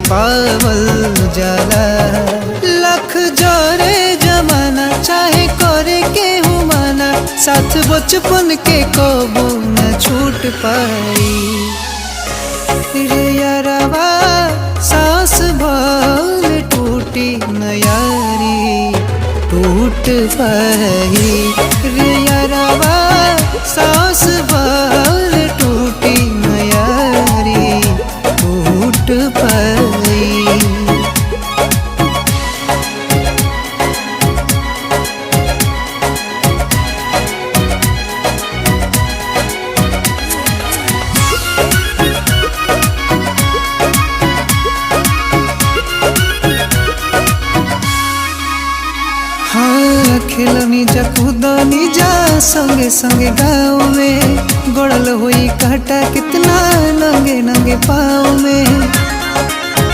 पावल जाला। लख जोरे जमाना चाहे करे के हुमाना, साथ बचपन के कबो न छूट पाई रे यारवा। सांस भर टूटी न यारी टूट पाई रे यारवा। सांस भर टूटी न यारी टूट पाई। हाँ खेलनी जा कूदनी जा संगे संगे गाँव में, गड़ल हुई काटा कितना नंगे नंगे पाँव में।